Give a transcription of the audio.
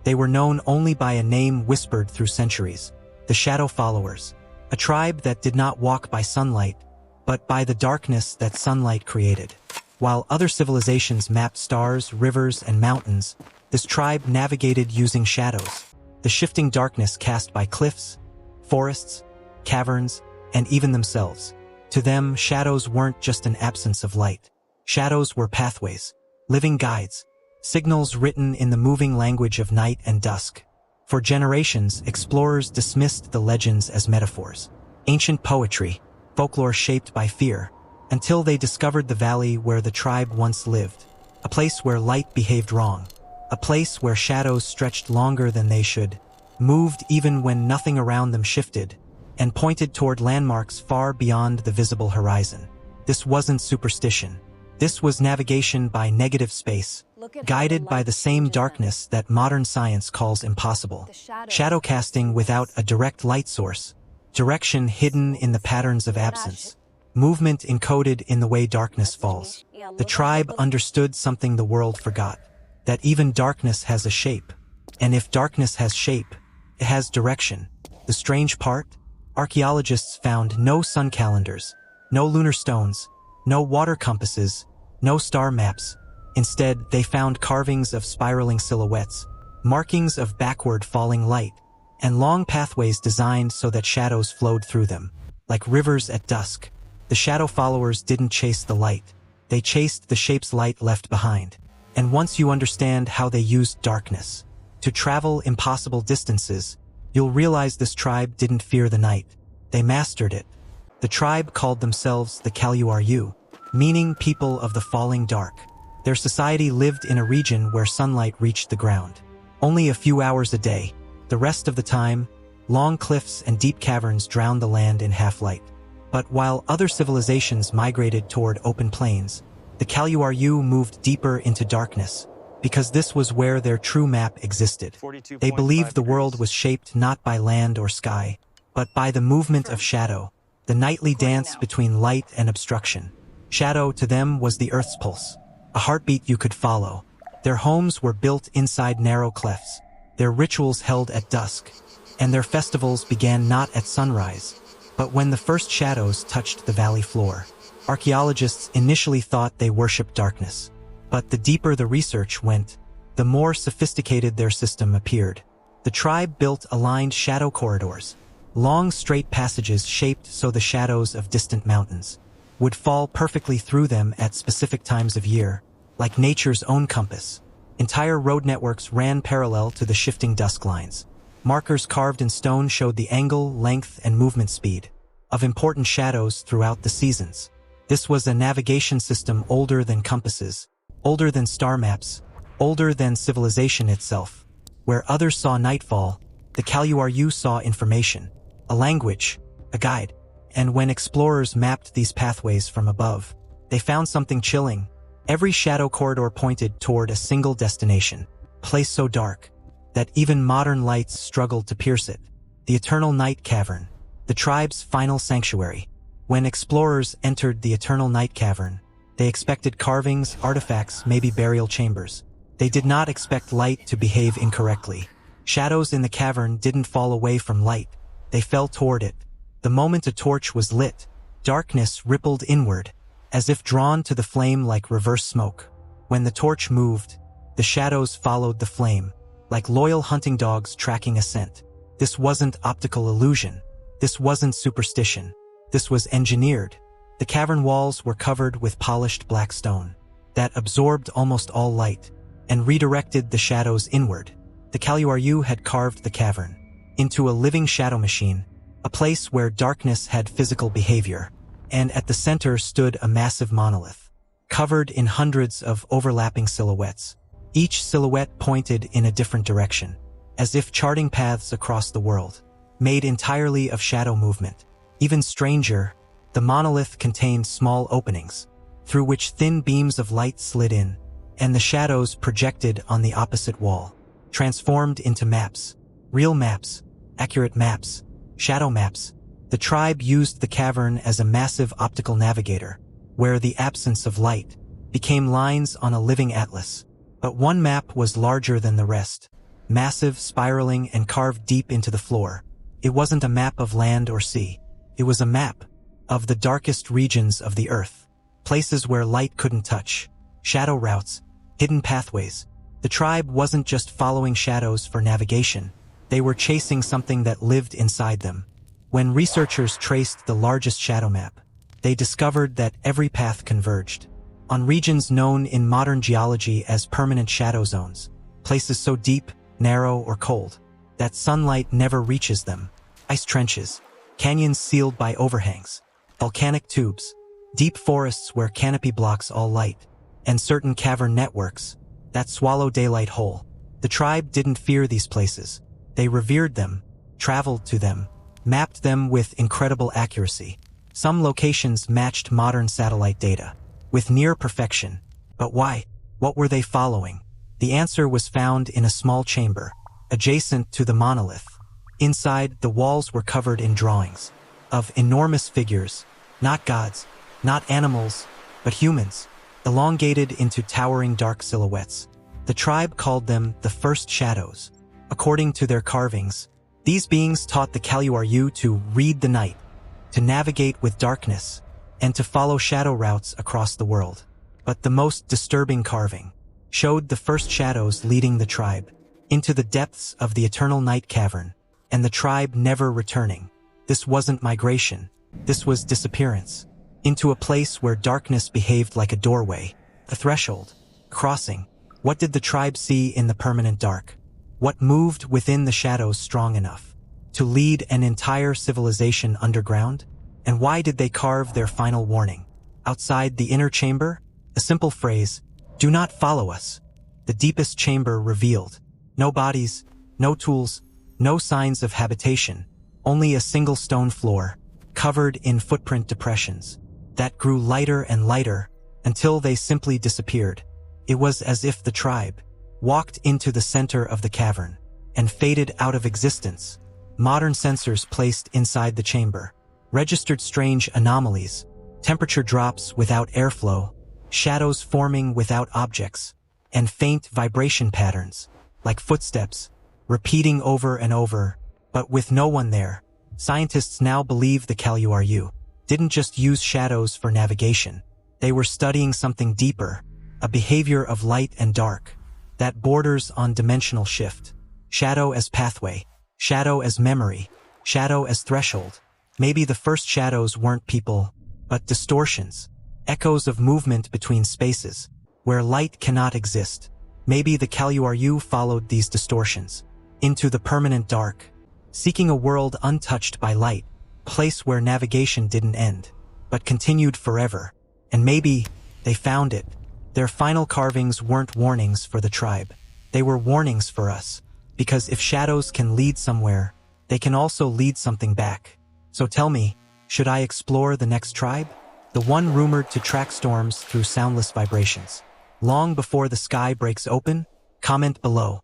They were known only by a name whispered through centuries, the Shadow Followers, a tribe that did not walk by sunlight, but by the darkness that sunlight created. While other civilizations mapped stars, rivers, and mountains, this tribe navigated using shadows, the shifting darkness cast by cliffs, forests, caverns, and even themselves. To them, shadows weren't just an absence of light. Shadows were pathways, living guides, signals written in the moving language of night and dusk. For generations, explorers dismissed the legends as metaphors, ancient poetry, folklore shaped by fear, until they discovered the valley where the tribe once lived, a place where light behaved wrong, a place where shadows stretched longer than they should, moved even when nothing around them shifted, and pointed toward landmarks far beyond the visible horizon. This wasn't superstition. This was navigation by negative space, guided by the same darkness that modern science calls impossible. Shadow casting without a direct light source, direction hidden in the patterns of absence, movement encoded in the way darkness falls. The tribe understood something the world forgot, that even darkness has a shape. And if darkness has shape, it has direction. The strange part? Archaeologists found no sun calendars, no lunar stones, no water compasses, no star maps. Instead, they found carvings of spiraling silhouettes, markings of backward falling light, and long pathways designed so that shadows flowed through them, like rivers at dusk. The shadow followers didn't chase the light. They chased the shapes light left behind. And once you understand how they used darkness to travel impossible distances, you'll realize this tribe didn't fear the night. They mastered it. The tribe called themselves the Kal-Uru, meaning people of the falling dark. Their society lived in a region where sunlight reached the ground. Only a few hours a day. The rest of the time, long cliffs and deep caverns drowned the land in half-light. But while other civilizations migrated toward open plains, the Kal-Uru moved deeper into darkness, because this was where their true map existed. They believed the world was shaped not by land or sky, but by the movement of shadow, the nightly dance between light and obstruction. Shadow to them was the Earth's pulse, a heartbeat you could follow. Their homes were built inside narrow clefts, their rituals held at dusk, and their festivals began not at sunrise, but when the first shadows touched the valley floor. Archaeologists initially thought they worshipped darkness, but the deeper the research went, the more sophisticated their system appeared. The tribe built aligned shadow corridors, long straight passages shaped so the shadows of distant mountains would fall perfectly through them at specific times of year, like nature's own compass. Entire road networks ran parallel to the shifting dusk lines. Markers carved in stone showed the angle, length, and movement speed of important shadows throughout the seasons. This was a navigation system older than compasses, older than star maps, older than civilization itself. Where others saw nightfall, the Kal-Uru saw information, a language, a guide. And when explorers mapped these pathways from above, they found something chilling. Every shadow corridor pointed toward a single destination, a place so dark that even modern lights struggled to pierce it. The Eternal Night Cavern, the tribe's final sanctuary. When explorers entered the Eternal Night Cavern, they expected carvings, artifacts, maybe burial chambers. They did not expect light to behave incorrectly. Shadows in the cavern didn't fall away from light. They fell toward it. The moment a torch was lit, darkness rippled inward, as if drawn to the flame like reverse smoke. When the torch moved, the shadows followed the flame, like loyal hunting dogs tracking a scent. This wasn't optical illusion. This wasn't superstition. This was engineered. The cavern walls were covered with polished black stone that absorbed almost all light and redirected the shadows inward. The Kal-Uru had carved the cavern into a living shadow machine, a place where darkness had physical behavior, and at the center stood a massive monolith, covered in hundreds of overlapping silhouettes. Each silhouette pointed in a different direction, as if charting paths across the world, made entirely of shadow movement. Even stranger, the monolith contained small openings, through which thin beams of light slid in, and the shadows projected on the opposite wall, transformed into maps. Real maps, accurate maps, shadow maps. The tribe used the cavern as a massive optical navigator, where the absence of light became lines on a living atlas. But one map was larger than the rest. massive, spiraling, and carved deep into the floor. It wasn't a map of land or sea. It was a map of the darkest regions of the earth. Places where light couldn't touch. Shadow routes, hidden pathways. The tribe wasn't just following shadows for navigation. They were chasing something that lived inside them. When researchers traced the largest shadow map, they discovered that every path converged on regions known in modern geology as permanent shadow zones, places so deep, narrow, or cold that sunlight never reaches them. Ice trenches, canyons sealed by overhangs, volcanic tubes, deep forests where canopy blocks all light, and certain cavern networks that swallow daylight whole. The tribe didn't fear these places. They revered them, traveled to them, mapped them with incredible accuracy. Some locations matched modern satellite data with near perfection. But why? What were they following? The answer was found in a small chamber, adjacent to the monolith. Inside, the walls were covered in drawings of enormous figures, not gods, not animals, but humans, elongated into towering dark silhouettes. The tribe called them the First Shadows. According to their carvings, these beings taught the Kal-Uru to read the night, to navigate with darkness, and to follow shadow routes across the world. But the most disturbing carving showed the first shadows leading the tribe into the depths of the eternal night cavern, and the tribe never returning. This wasn't migration. This was disappearance. Into a place where darkness behaved like a doorway, a threshold, crossing. What did the tribe see in the permanent dark? What moved within the shadows strong enough to lead an entire civilization underground? And why did they carve their final warning? Outside the inner chamber, a simple phrase, "Do not follow us." The deepest chamber revealed. No bodies, no tools, no signs of habitation, only a single stone floor, covered in footprint depressions, that grew lighter and lighter until they simply disappeared. It was as if the tribe walked into the center of the cavern and faded out of existence. Modern sensors placed inside the chamber registered strange anomalies, temperature drops without airflow, shadows forming without objects, and faint vibration patterns, like footsteps, repeating over and over, but with no one there. Scientists now believe the Kal-Uru didn't just use shadows for navigation. They were studying something deeper, a behavior of light and dark that borders on dimensional shift. Shadow as pathway, shadow as memory, shadow as threshold. Maybe the first shadows weren't people, but distortions, echoes of movement between spaces, where light cannot exist. Maybe the Kal-Uru followed these distortions into the permanent dark, seeking a world untouched by light, a place where navigation didn't end, but continued forever. And maybe they found it. Their final carvings weren't warnings for the tribe. They were warnings for us, because if shadows can lead somewhere, they can also lead something back. So tell me, should I explore the next tribe? The one rumored to track storms through soundless vibrations. Long before the sky breaks open? Comment below.